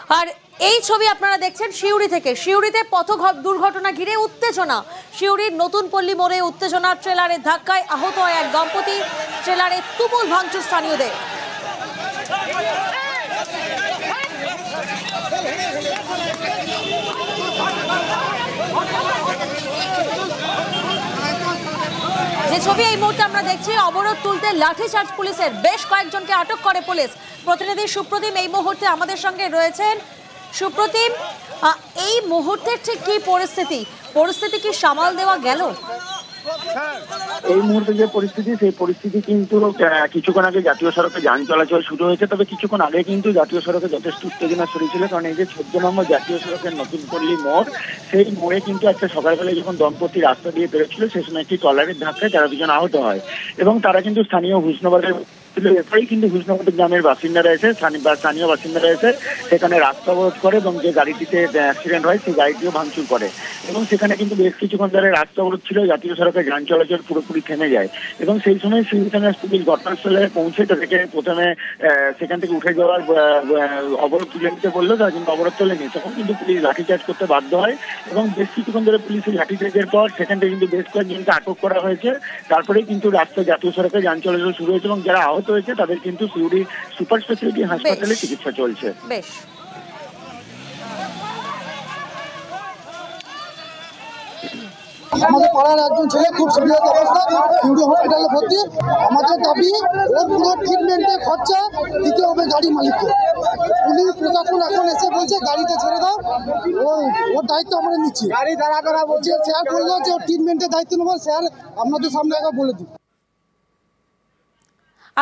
আর এই ছবি আপনারা দেখছেন সিউড়ি থেকে। সিউড়িতে পথ দুর্ঘটনা ঘিরে উত্তেজনা। সিউড়ির নতুন পল্লী মোড়ে উত্তেজনা, ট্রেলারের ধাক্কায় আহত হয় এক দম্পতি, ট্রেলারে তুমুল ভাঙচুর স্থানীয়দের। যে ছবি এই মুহূর্তে আমরা দেখছি, অবরোধ তুলতে লাঠিচার্জ পুলিশের, বেশ কয়েকজনকে আটক করে পুলিশ। প্রতিনিধি সুপ্রতিম এই মুহূর্তে আমাদের সঙ্গে রয়েছেন। সুপ্রতিম, এই মুহূর্তের ঠিক কি পরিস্থিতি কি সামাল দেওয়া গেল? এই মুহূর্তে যে পরিস্থিতি, সেই পরিস্থিতি কিন্তু কিছুক্ষণ আগে জাতীয় সড়কে যান চলাচল শুরু হয়েছে। তবে কিছুক্ষণ আগে কিন্তু জাতীয় সড়কে যথেষ্ট উত্তেজনা ছড়িয়েছিল, কারণ এই যে 14 নম্বর জাতীয় সড়কের নতুন পল্লী মোড়, সেই মোড়ে কিন্তু আজকে সকালবেলায় যখন দম্পতি রাস্তা দিয়ে বেরোচ্ছিল, সেই সময় একটি ট্রলারের ধাক্কায় তারা দুজন আহত হয় এবং তারা কিন্তু স্থানীয় হুসনবাদের এরপরেই কিন্তু হুসনবাদ গ্রামের বাসিন্দারা এসে স্থানীয় বাসিন্দারা এসে সেখানে রাস্তা অবরোধ করে এবং যে গাড়িটিতে অ্যাক্সিডেন্ট হয় সেই গাড়িটিও ভাঙচুর করে এবং সেখানে কিন্তু বেশ কিছুক্ষণ ধরে রাস্তা অবরোধ ছিল। জাতীয় সড়কে যান চলাচল পুরোপুরি থেমে যায় এবং সেই সময় সিভিল থানার পুলিশ ঘটনাস্থলে পৌঁছে তাদেরকে প্রথমে সেখান থেকে উঠে যাওয়ার অবরোধ তুলে নিতে বললো, তারা কিন্তু অবরোধ তোলেনি। তখন কিন্তু পুলিশ লাঠিচার্জ করতে বাধ্য হয় এবং বেশ কিছুক্ষণ ধরে পুলিশের লাঠিচার্জের পর সেখান থেকে কিন্তু বেশ কয়েকজনকে আটক করা হয়েছে। তারপরেই কিন্তু জাতীয় সড়কে যান চলাচল শুরু হয়েছে এবং যারা আহত হয়েছে তাদের কিন্তু সিউড়ি সুপার স্পেশালিটি হাসপাতালে চিকিৎসা চলছে। বেশ, আমাদের পাড়ার একজন ছেলে খুব সিরিয়াস অবস্থা, সিউড়ি হসপিটালে ভর্তি। আমাদের দাবি ওর পুরো ট্রিটমেন্টের খরচা দিতে হবে গাড়ি মালিককে। পুলিশ প্রশাসন এখন এসে বলছে গাড়িটা ছেড়ে দাও, ওর দায়িত্ব আমরা নিচ্ছি। গাড়ি দাঁড়া বলছে, স্যার বললো যে ওর ট্রিটমেন্টের দায়িত্ব নেবো। স্যার আপনাদের সামনে একবার বলে দিই।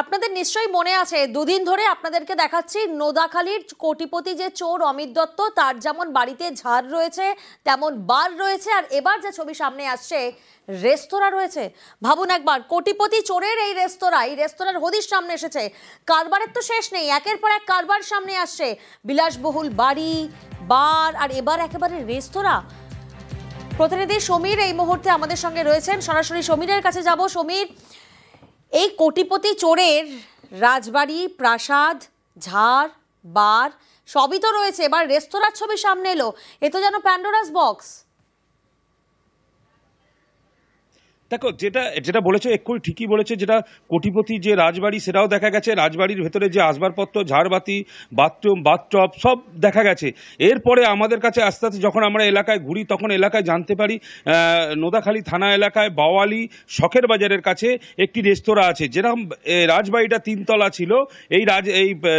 আপনাদের নিশ্চয়ই মনে আছে, দুদিন ধরে আপনাদেরকে দেখাচ্ছি নোদাখালীর কোটিপতি যে চোর অমিত দত্ত, তার যেমন বাড়িতে ঝাড় রয়েছে তেমন বার রয়েছে, আর এবার যে ছবি সামনে আসছে রেস্তোরাঁ রয়েছে। ভাবুন একবার, কোটিপতি চোরের এই রেস্তোরাঁর হদিশ সামনে এসেছে। কারবারের তো শেষ নেই, একের পর এক কারবার সামনে আসছে, বিলাসবহুল বাড়ি, বার, আর এবার একেবারে রেস্তোরাঁ। প্রতিনিধি সমীর এই মুহূর্তে আমাদের সঙ্গে রয়েছেন, সরাসরি সমীরের কাছে যাব। সমীর, এই কোটিপতি চোরের রাজবাড়ি, প্রাসাদ, ঝাড়, বার সবই তো রয়েছে, এবার রেস্তোরাঁর ছবি সামনে এলো। এ তো যেন প্যান্ডোরাস বক্স। দেখো, যেটা বলেছে এক্ষুনি ঠিকই বলেছে। যেটা কোটিপতি যে রাজবাড়ি, সেটাও দেখা গেছে। রাজবাড়ির ভেতরে যে আসবাবপত্র, ঝাড়বাতি, বাথরুম, বাথটব সব দেখা গেছে। এরপরে আমাদের কাছে আস্তে আস্তে যখন আমরা এলাকায় ঘুরি, তখন এলাকায় জানতে পারি নোদাখালী থানা এলাকায় বাওয়ালি শখের বাজারের কাছে একটি রেস্তোরাঁ আছে। যেরকম রাজবাড়িটা 3 তলা ছিল, এই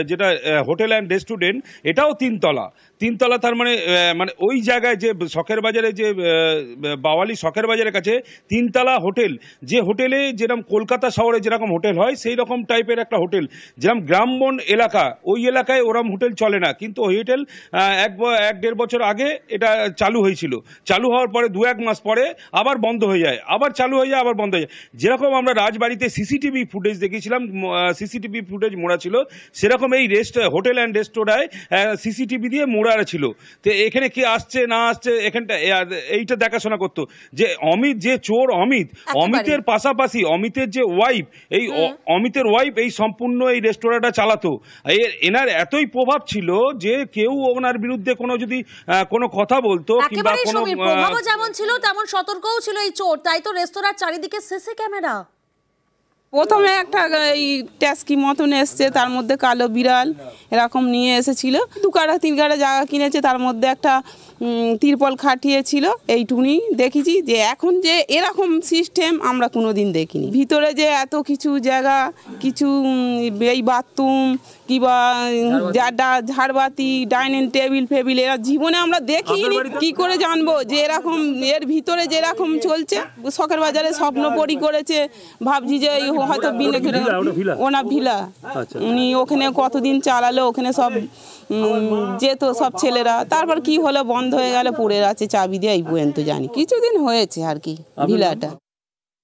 যেটা হোটেল অ্যান্ড রেস্টুরেন্ট, এটাও 3 তলা। তার মানে ওই জায়গায় যে শখের বাজারে, যে বাওয়ালি শখের বাজারের কাছে 3 তলা হোটেল, যে হোটেলে যেরকম কলকাতা শহরে যেরকম হোটেল হয় সেই রকম টাইপের একটা হোটেল। যেরকম গ্রামবন এলাকা, ওই এলাকায় ওরকম হোটেল চলে না, কিন্তু ওই হোটেল 1-1.5 বছর আগে এটা চালু হয়েছিল। চালু হওয়ার পরে 2-1 মাস পরে আবার বন্ধ হয়ে যায়, আবার চালু হয়ে যায়, আবার বন্ধ হয়ে যায়। যেরকম আমরা রাজবাড়িতে সিসিটিভি ফুটেজ দেখেছিলাম, সিসিটিভি ফুটেজ মোড়া ছিল, সেরকম এই হোটেল অ্যান্ড রেস্তোরাঁয় সিসিটিভি দিয়ে মোড়া ছিল। তো এখানে কি আসছে না আসছে, এখানটা এইটা দেখাশোনা করতো। যে অমিত, যে চোর অমিতের পাশাপাশি অমিতের যে ওয়াইফ, এই অমিতের ওয়াইফ এই সম্পূর্ণ এই রেস্তোরাঁটা চালাতো। এনার এতই প্রভাব ছিল যে কেউ ওনার বিরুদ্ধে যদি কোনো কথা বলতো, কিংবা কোনো প্রভাবও যেমন ছিল তেমন সতর্কও ছিল এই চোর। তাই তো রেস্তোরাঁর চারিদিকে সিসি ক্যামেরা। প্রথমে একটা এই ট্যাক্সি মতন এসছে, তার মধ্যে কালো বিড়াল এরকম নিয়ে এসেছিল। 2 কাঠা 3 কাঠা জায়গা কিনেছে, তার মধ্যে একটা তিরপল খাটিয়েছিল। এইটুকুনি দেখেছি। যে এখন যে এরকম সিস্টেম আমরা কোনোদিন দেখিনি। ভিতরে যে এত কিছু জায়গা, কিছু এই বাথরুম কিংবা ঝাড়বাতি, ডাইনিং টেবিল ফেবিল, এরা জীবনে আমরা দেখিনি। কি করে জানবো যে এরকম এর ভিতরে যেরকম চলছে? শখের বাজারে স্বপ্নপরী করেছে, ভাবছি যে হয়তো ওনা ভিলা, উনি ওখানে কতদিন চালালো, ওখানে সব যেত সব ছেলেরা। তারপর কি হলো, বন্ধ হয়ে গেল, পড়ে আছে চাবি দিয়ে, এই পর্যন্ত জানি। কিছুদিন হয়েছে আর কি ভিলাটা।